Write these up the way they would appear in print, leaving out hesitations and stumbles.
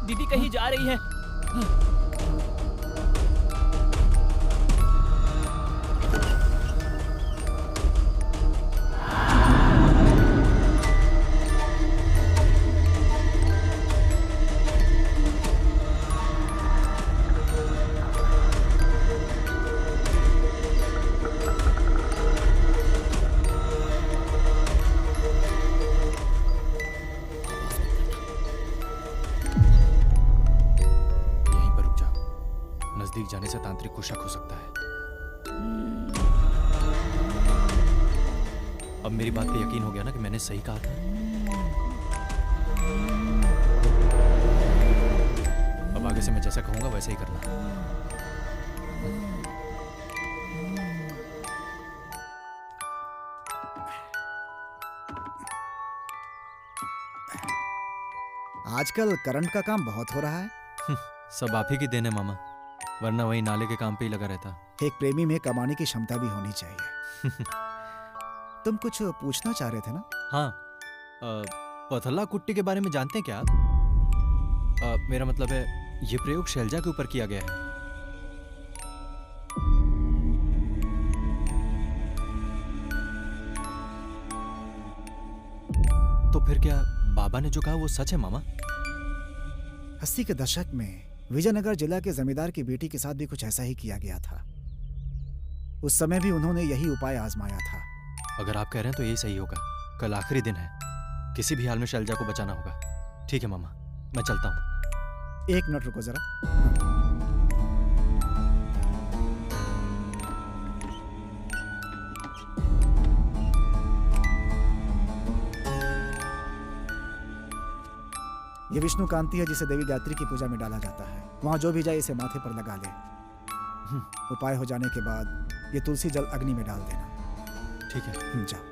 दीदी कहीं जा रही है। नजदीक जाने से तांत्रिक को शक हो सकता है। अब मेरी बात पे यकीन हो गया ना कि मैंने सही कहा था। अब आगे से मैं जैसा कहूंगा वैसा ही करना। आजकल करंट का काम बहुत हो रहा है। सब आप ही की देन है मामा, वरना वही नाले के काम पे ही लगा रहता। एक प्रेमी में कमाने की क्षमता भी होनी चाहिए। तुम कुछ पूछना चाह रहे थे ना? हाँ, पथला कुट्टी के बारे में जानते हैं क्या आप? मेरा मतलब है ये प्रयोग शैलजा के ऊपर किया गया है। तो फिर क्या बाबा ने जो कहा वो सच है मामा? 80 के दशक में विजयनगर जिला के जमींदार की बेटी के साथ भी कुछ ऐसा ही किया गया था। उस समय भी उन्होंने यही उपाय आजमाया था। अगर आप कह रहे हैं तो यही सही होगा। कल आखिरी दिन है, किसी भी हाल में शैलजा को बचाना होगा। ठीक है मामा, मैं चलता हूँ। 1 मिनट रुको जरा। ये विष्णु कांति है जिसे देवी गायत्री की पूजा में डाला जाता है। वहां जो भी जाए इसे माथे पर लगा ले। उपाय हो जाने के बाद ये तुलसी जल अग्नि में डाल देना। ठीक है, जाओ।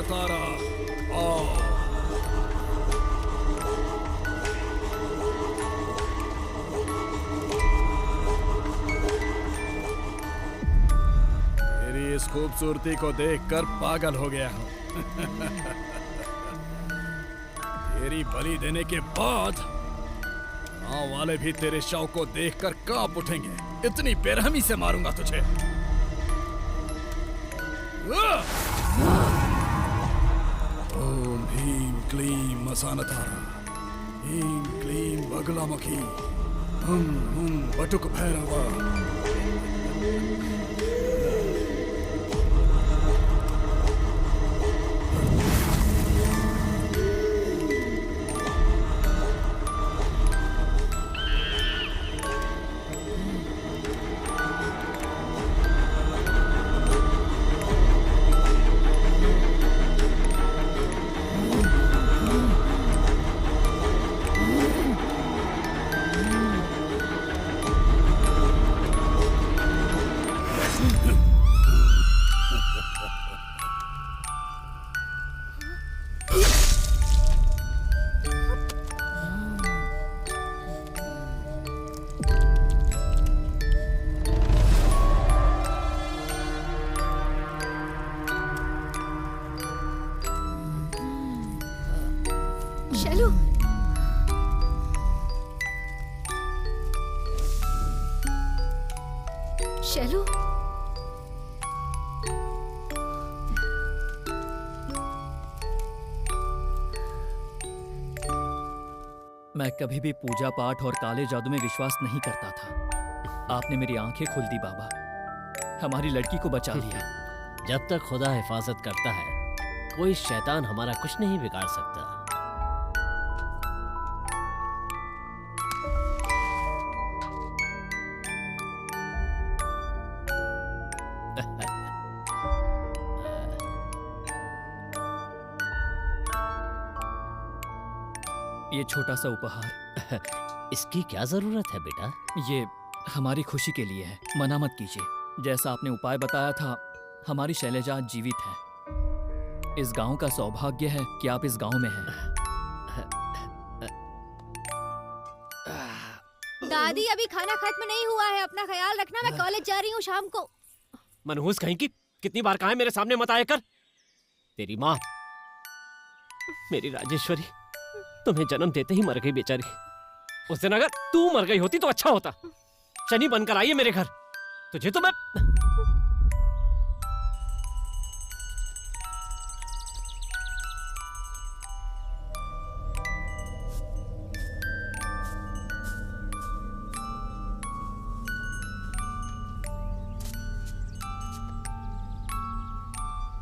तारा आओ। तेरी इस खूबसूरती को देखकर पागल हो गया हूं। तेरी बलि देने के बाद गांव वाले भी तेरे शव को देखकर कांप उठेंगे। इतनी बेरहमी से मारूंगा तुझे। ओम ह्रीं क्लीं मसानतारा, ह्रीं क्लीं बगलामुखी, हुं हुं बटुक भैरवा। शैलू, शैलू, मैं कभी भी पूजा पाठ और काले जादू में विश्वास नहीं करता था। आपने मेरी आंखें खोल दी बाबा, हमारी लड़की को बचा लिया। जब तक खुदा हिफाजत करता है, कोई शैतान हमारा कुछ नहीं बिगाड़ सकता। ये छोटा सा उपहार, इसकी क्या जरूरत है बेटा? ये हमारी खुशी के लिए है, मना मत कीजिए। जैसा आपने उपाय बताया था, हमारी शैलजा आज जीवित है। इस गांव का सौभाग्य है कि आप इस गांव में हैं। दादी अभी खाना खत्म नहीं हुआ है, अपना ख्याल रखना, मैं कॉलेज जा रही हूँ शाम को। मनहूस कहीं की, कितनी बार कहा है मेरे सामने मत आया कर। तेरी माँ, मेरी राजेश्वरी, तुम्हें जन्म देते ही मर गई बेचारी। उस दिन अगर तू मर गई होती तो अच्छा होता। शनि बनकर आई है मेरे घर, तुझे तो मैं...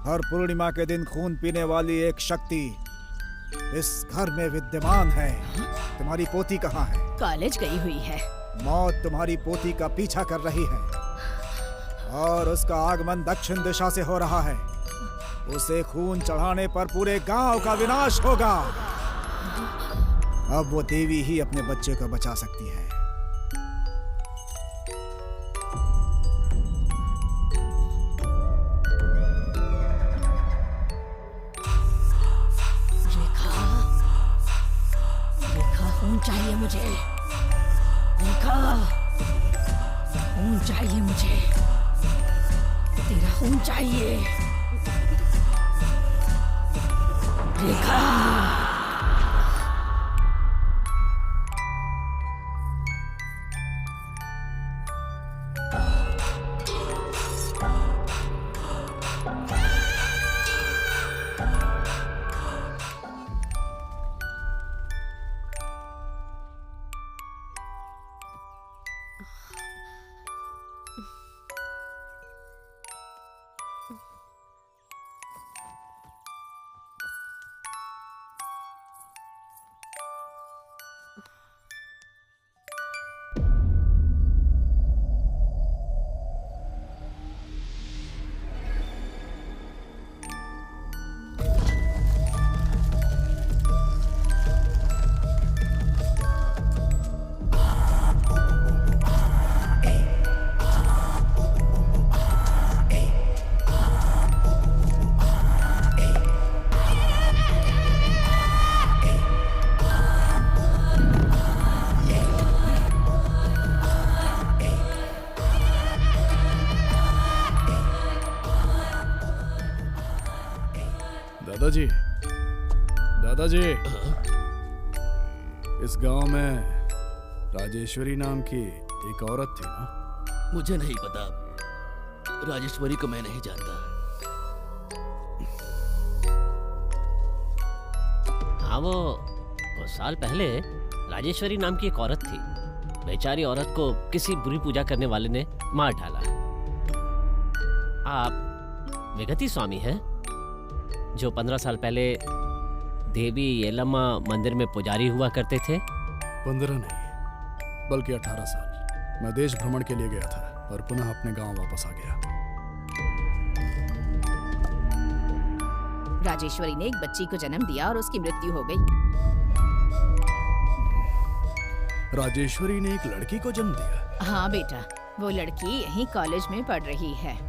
हर पूर्णिमा के दिन खून पीने वाली एक शक्ति इस घर में विद्यमान है। तुम्हारी पोती कहाँ है? कॉलेज गई हुई है। मौत तुम्हारी पोती का पीछा कर रही है और उसका आगमन दक्षिण दिशा से हो रहा है। उसे खून चढ़ाने पर पूरे गांव का विनाश होगा। अब वो देवी ही अपने बच्चे को बचा सकती है। खून चाहिए मुझे, रेखा, खून चाहिए मुझे, तेरा खून चाहिए, रेखा। दादाजी, दादाजी, इस गांव में राजेश्वरी नाम की एक औरत थी ना? मुझे नहीं पता, राजेश्वरी को मैं नहीं जानता। हाँ, वो कुछ साल पहले राजेश्वरी नाम की एक औरत थी। बेचारी औरत को किसी बुरी पूजा करने वाले ने मार डाला। आप विगति स्वामी हैं, जो 15 साल पहले देवी येलम्मा मंदिर में पुजारी हुआ करते थे? 15 नहीं, बल्कि 18 साल। मैं देश भ्रमण के लिए गया था और पुनः अपने गांव वापस आ गया। राजेश्वरी ने एक बच्ची को जन्म दिया और उसकी मृत्यु हो गई। राजेश्वरी ने एक लड़की को जन्म दिया? हाँ बेटा, वो लड़की यहीं कॉलेज में पढ़ रही है।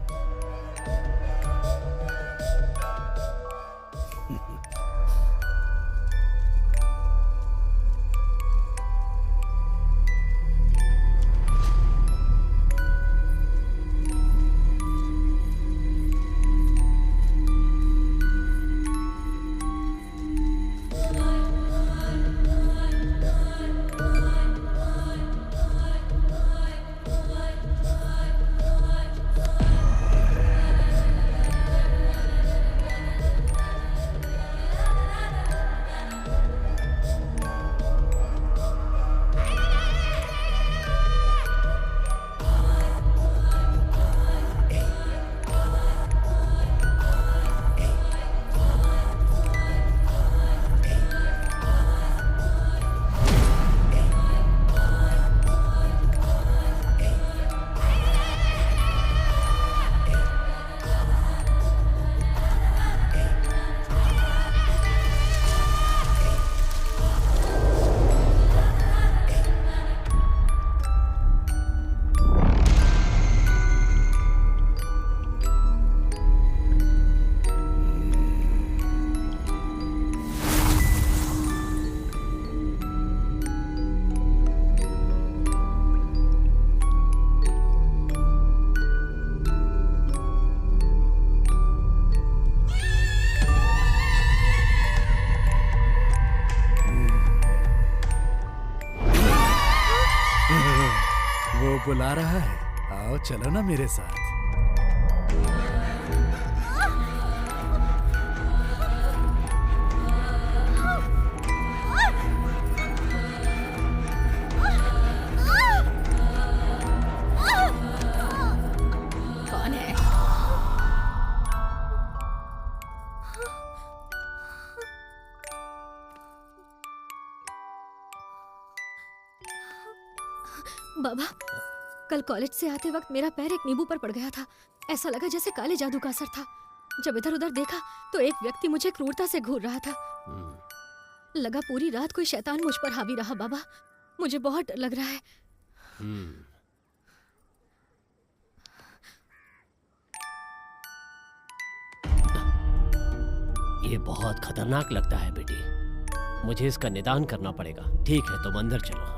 बुला रहा है। आओ चलो ना मेरे साथ। कौन है? बाबा, कल कॉलेज से आते वक्त मेरा पैर एक नींबू पर पड़ गया था। ऐसा लगा जैसे काले जादू का असर था। जब इधर उधर देखा तो एक व्यक्ति मुझे क्रूरता से घूर रहा था। लगा पूरी रात कोई शैतान मुझ पर हावी रहा। बाबा, मुझे बहुत डर लग रहा है। ये बहुत खतरनाक लगता है बेटी। मुझे इसका निदान करना पड़ेगा। ठीक है, तुम अंदर चलो।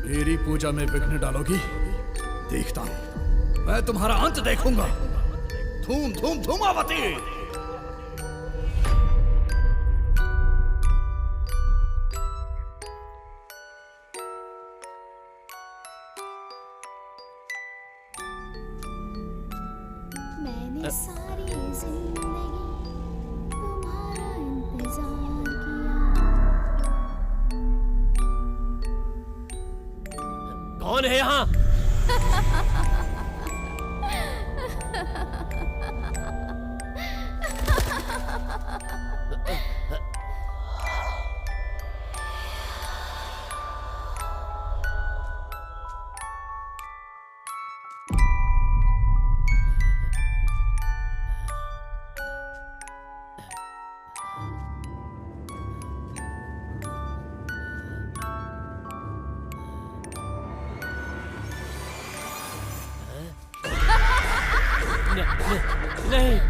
मेरी पूजा में विघ्न डालोगी? देखता हूं, मैं तुम्हारा अंत देखूंगा। धूम धूम धूमावती। मैंने सारी जिंदगी तुम्हारा इंतजार किया। कौन है यहाँ? नहीं।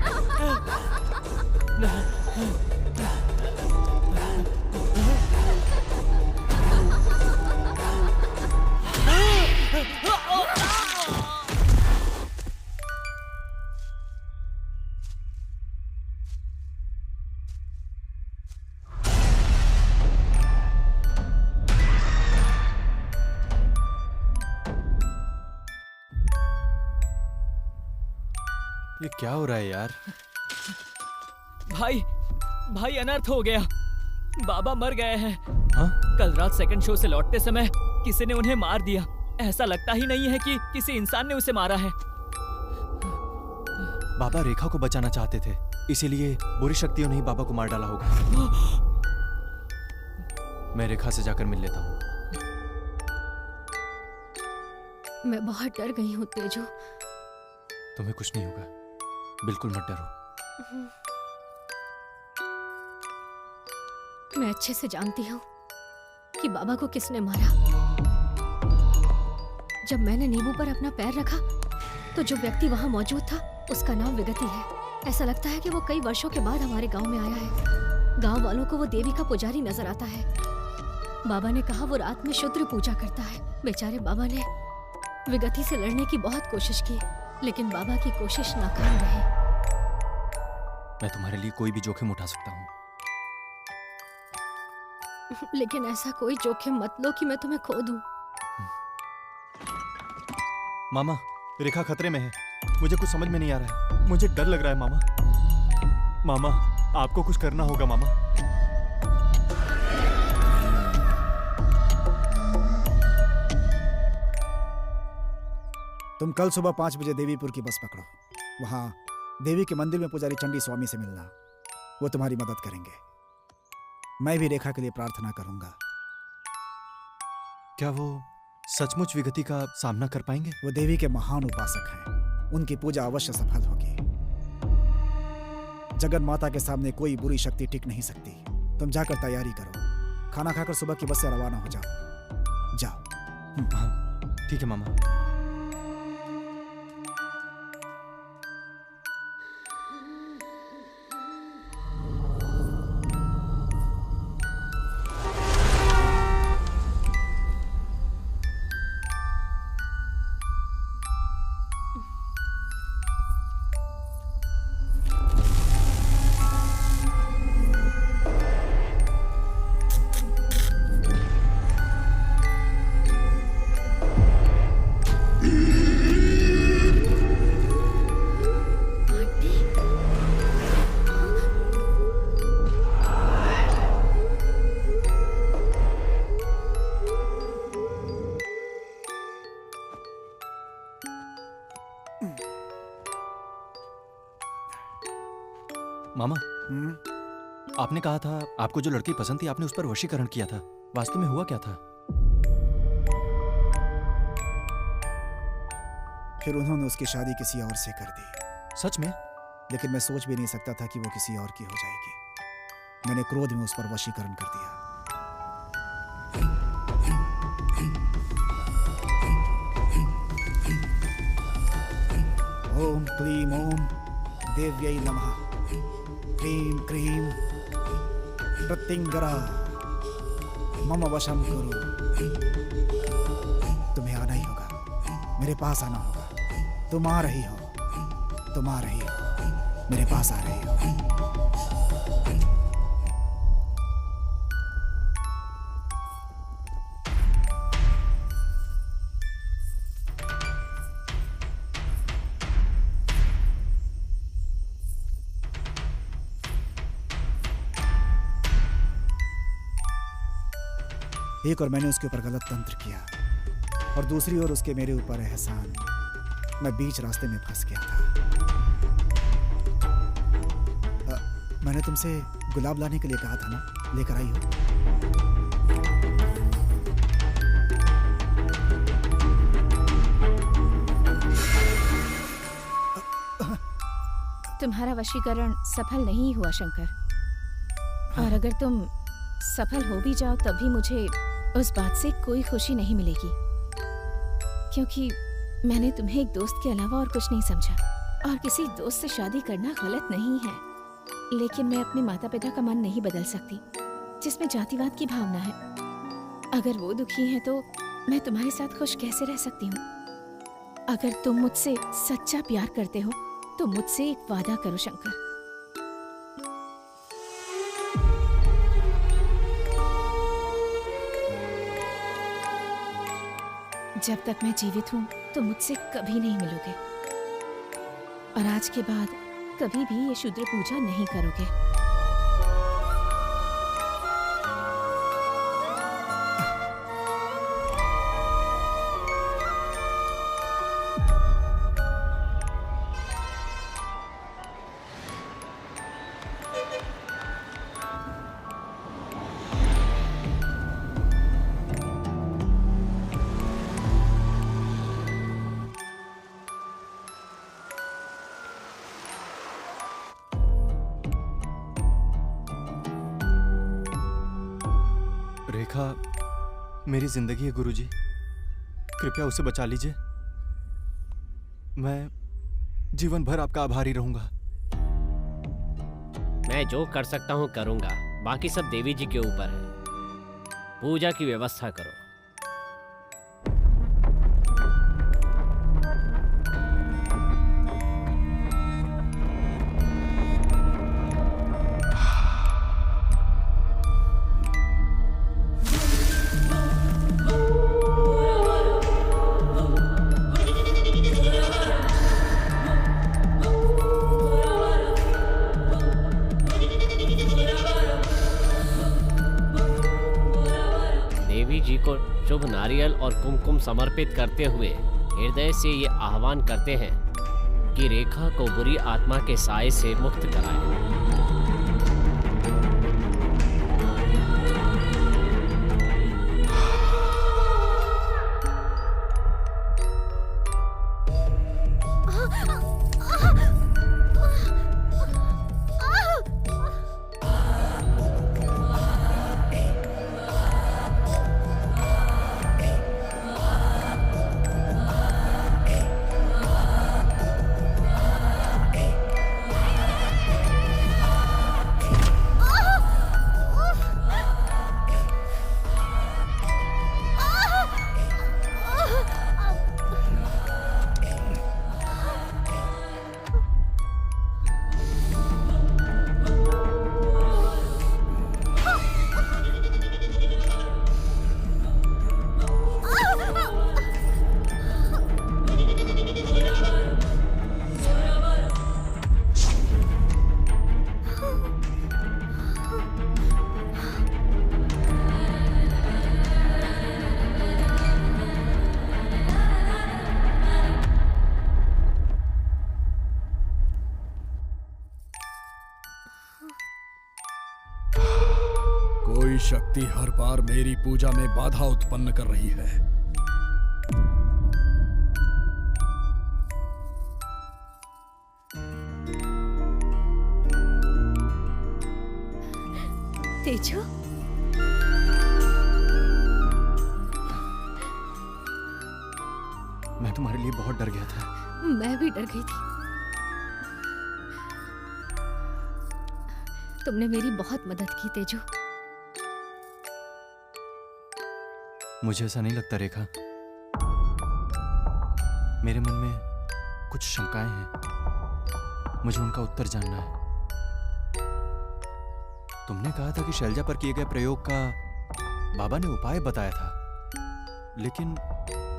ये क्या हो रहा है यार? भाई अनर्थ हो गया। बाबा मर गए हैं। हाँ? कल रात सेकंड शो से लौटते समय किसी ने उन्हें मार दिया। ऐसा लगता ही नहीं है कि किसी इंसान ने उसे मारा है। बाबा रेखा को बचाना चाहते थे, इसीलिए बुरी शक्तियों ने ही बाबा को मार डाला होगा। मैं रेखा से जाकर मिल लेता हूँ। मैं बहुत डर गई हूँ तेजू। तुम्हें कुछ नहीं होगा, बिल्कुल मत डरो। मैं अच्छे से जानती हूँ कि बाबा को किसने मारा। जब मैंने नींबू पर अपना पैर रखा तो जो व्यक्ति वहां मौजूद था उसका नाम विगति है। ऐसा लगता है कि वो कई वर्षों के बाद हमारे गांव में आया है। गांव वालों को वो देवी का पुजारी नजर आता है। बाबा ने कहा वो रात में शुद्र पूजा करता है। बेचारे बाबा ने विगति से लड़ने की बहुत कोशिश की, लेकिन बाबा की कोशिश नाकाम रही। मैं तुम्हारे लिए कोई भी जोखिम उठा सकता हूँ। लेकिन ऐसा कोई जोखिम मत लो कि मैं तुम्हें खो दूं। मामा, रेखा खतरे में है। मुझे कुछ समझ में नहीं आ रहा है। मुझे डर लग रहा है मामा। मामा, आपको कुछ करना होगा मामा। तुम कल सुबह 5 बजे देवीपुर की बस पकड़ो। वहां देवी के मंदिर में पुजारी चंडी स्वामी से मिलना। वो तुम्हारी मदद करेंगे। मैं भी रेखा के लिए प्रार्थना करूंगा। क्या वो सचमुच विगति का सामना कर पाएंगे? वो देवी के महान उपासक हैं। उनकी पूजा अवश्य सफल होगी। जगन माता के सामने कोई बुरी शक्ति टिक नहीं सकती। तुम जाकर तैयारी करो। खाना खाकर सुबह की बस से रवाना हो जाओ। जाओ। हाँ, ठीक है मामा। मामा, हम्म? आपने कहा था आपको जो लड़की पसंद थी आपने उस पर वशीकरण किया था। वास्तव में हुआ क्या था? फिर उन्होंने उसकी शादी किसी और से कर दी। सच में? लेकिन मैं सोच भी नहीं सकता था कि वो किसी और की हो जाएगी। मैंने क्रोध में उस पर वशीकरण कर दिया। ओम क्लीम ओम देव्यै नमः। क्रीम क्रीम प्रत्यंगरा मम वशम करो। तुम्हें आना ही होगा, मेरे पास आना होगा। तुम आ रही हो, तुम आ रही हो, मेरे पास आ रही हो। एक और मैंने उसके ऊपर गलत तंत्र किया और दूसरी ओर उसके मेरे ऊपर एहसान। मैं बीच रास्ते में फंस गया था। मैंने तुमसे गुलाब लाने के लिए कहा था ना, लेकर आई हो? तुम्हारा वशीकरण सफल नहीं हुआ शंकर। और अगर तुम सफल हो भी जाओ तब भी मुझे उस बात से कोई खुशी नहीं मिलेगी, क्योंकि मैंने तुम्हें एक दोस्त के अलावा और कुछ नहीं समझा। और किसी दोस्त से शादी करना गलत नहीं है, लेकिन मैं अपने माता पिता का मन नहीं बदल सकती, जिसमें जातिवाद की भावना है। अगर वो दुखी हैं तो मैं तुम्हारे साथ खुश कैसे रह सकती हूँ? अगर तुम मुझसे सच्चा प्यार करते हो तो मुझसे एक वादा करो शंकर। जब तक मैं जीवित हूँ तो मुझसे कभी नहीं मिलोगे, और आज के बाद कभी भी ये शूद्र पूजा नहीं करोगे। रेखा मेरी जिंदगी है गुरुजी, कृपया उसे बचा लीजिए। मैं जीवन भर आपका आभारी रहूंगा। मैं जो कर सकता हूँ करूँगा, बाकी सब देवी जी के ऊपर है। पूजा की व्यवस्था करो। जी को शुभ नारियल और कुमकुम समर्पित करते हुए हृदय से ये आह्वान करते हैं कि रेखा को बुरी आत्मा के साए से मुक्त कराएं। कोई शक्ति हर बार मेरी पूजा में बाधा उत्पन्न कर रही है। तेजू, मैं तुम्हारे लिए बहुत डर गया था। मैं भी डर गई थी। तुमने मेरी बहुत मदद की तेजू। मुझे ऐसा नहीं लगता रेखा। मेरे मन में कुछ शंकाएं हैं, मुझे उनका उत्तर जानना है। तुमने कहा था कि शैलजा पर किए गए प्रयोग का बाबा ने उपाय बताया था, लेकिन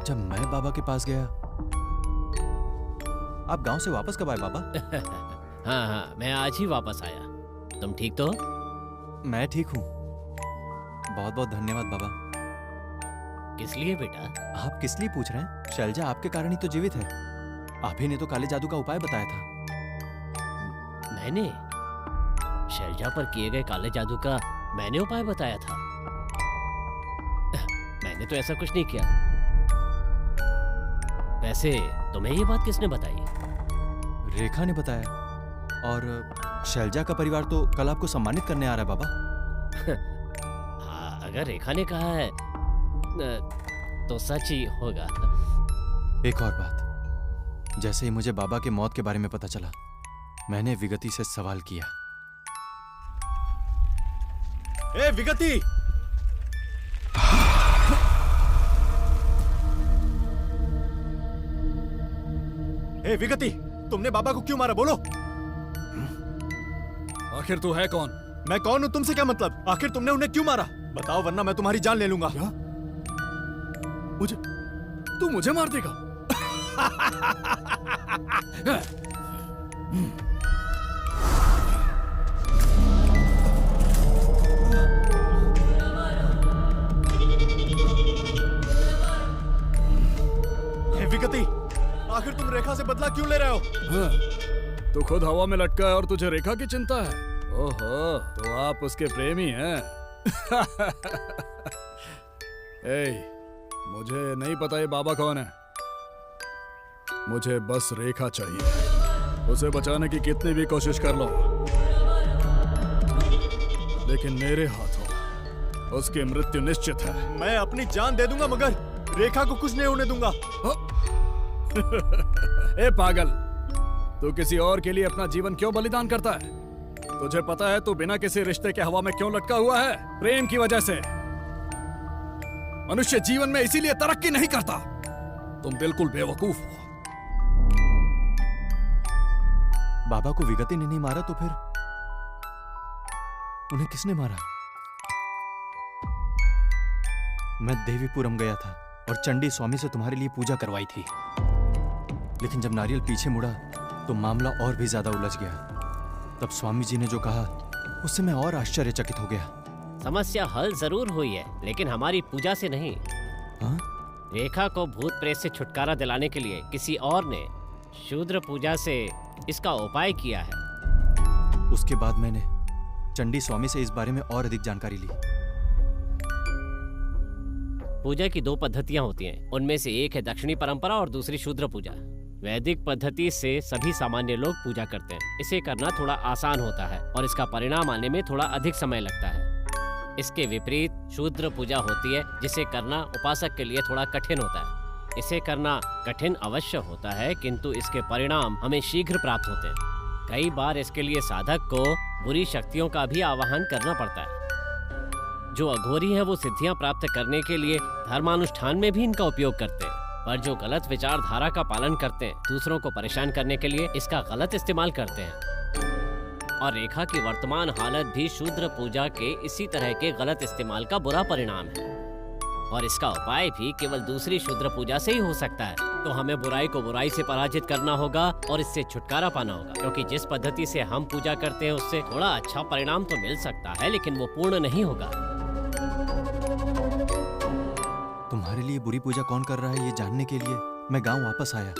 जब मैं बाबा के पास गया। आप गांव से वापस कब आए बाबा? हाँ हाँ, मैं आज ही वापस आया। तुम ठीक तो हो? मैं ठीक हूँ, बहुत बहुत धन्यवाद बाबा। किस लिए बेटा? आप किस लिए पूछ रहे हैं? शैलजा आपके कारण ही तो जीवित है। आप ही ने तो काले जादू का उपाय बताया था। मैंने शैलजा पर किए गए काले जादू का मैंने उपाय बताया था? मैंने तो ऐसा कुछ नहीं किया। वैसे तुम्हें ये बात किसने बताई? रेखा ने बताया। और शैलजा का परिवार तो कल आपको सम्मानित करने आ रहा है बाबा। हाँ, अगर रेखा ने कहा है तो सच ही होगा। एक और बात, जैसे ही मुझे बाबा के मौत के बारे में पता चला, मैंने विगति से सवाल किया। ए विगति! ए विगति, तुमने बाबा को क्यों मारा? बोलो। आखिर तू है कौन? मैं कौन हूं, तुमसे क्या मतलब? आखिर तुमने उन्हें क्यों मारा? बताओ, वरना मैं तुम्हारी जान ले लूंगा। क्या? तू मुझे मार देगा? विगति, आखिर तुम रेखा से बदला क्यों ले रहे हो? हाँ, तू खुद हवा में लटका है और तुझे रेखा की चिंता है? ओहो, तो आप उसके प्रेमी हैं। ए, मुझे नहीं पता ये बाबा कौन है। मुझे बस रेखा चाहिए। उसे बचाने की कितनी भी कोशिश कर लो, लेकिन मेरे हाथों उसकी मृत्यु निश्चित है। मैं अपनी जान दे दूंगा, मगर रेखा को कुछ नहीं होने दूंगा। ए पागल, तू किसी और के लिए अपना जीवन क्यों बलिदान करता है? तुझे पता है तू बिना किसी रिश्ते के हवा में क्यों लटका हुआ है? प्रेम की वजह से। मनुष्य जीवन में इसीलिए तरक्की नहीं करता। तुम बिल्कुल बेवकूफ हो। बाबा को विगति ने नहीं मारा तो फिर उन्हें किसने मारा? मैं देवीपुरम गया था और चंडी स्वामी से तुम्हारे लिए पूजा करवाई थी, लेकिन जब नारियल पीछे मुड़ा तो मामला और भी ज्यादा उलझ गया। तब स्वामी जी ने जो कहा उससे मैं और आश्चर्यचकित हो गया। समस्या हल जरूर हुई है, लेकिन हमारी पूजा से नहीं। हाँ? रेखा को भूत प्रेत से छुटकारा दिलाने के लिए किसी और ने शूद्र पूजा से इसका उपाय किया है। उसके बाद मैंने चंडी स्वामी से इस बारे में और अधिक जानकारी ली। पूजा की 2 पद्धतियां होती हैं। उनमें से एक है दक्षिणी परंपरा और दूसरी शूद्र पूजा। वैदिक पद्धति से सभी सामान्य लोग पूजा करते हैं। इसे करना थोड़ा आसान होता है और इसका परिणाम आने में थोड़ा अधिक समय लगता है। इसके विपरीत शूद्र पूजा होती है, जिसे करना उपासक के लिए थोड़ा कठिन होता है। इसे करना कठिन अवश्य होता है, किंतु इसके परिणाम हमें शीघ्र प्राप्त होते हैं। कई बार इसके लिए साधक को बुरी शक्तियों का भी आवाहन करना पड़ता है। जो अघोरी हैं वो सिद्धियां प्राप्त करने के लिए धर्मानुष्ठान में भी इनका उपयोग करते हैं, पर जो गलत विचारधारा का पालन करते हैं, दूसरों को परेशान करने के लिए इसका गलत इस्तेमाल करते हैं। और रेखा की वर्तमान हालत भी शूद्र पूजा के इसी तरह के गलत इस्तेमाल का बुरा परिणाम है। और इसका उपाय भी केवल दूसरी शूद्र पूजा से ही हो सकता है। तो हमें बुराई को बुराई से पराजित करना होगा और इससे छुटकारा पाना होगा, क्योंकि जिस पद्धति से हम पूजा करते हैं उससे थोड़ा अच्छा परिणाम तो मिल सकता है, लेकिन वो पूर्ण नहीं होगा। तुम्हारे लिए बुरी पूजा कौन कर रहा है ये जानने के लिए मैं गांव वापस आया।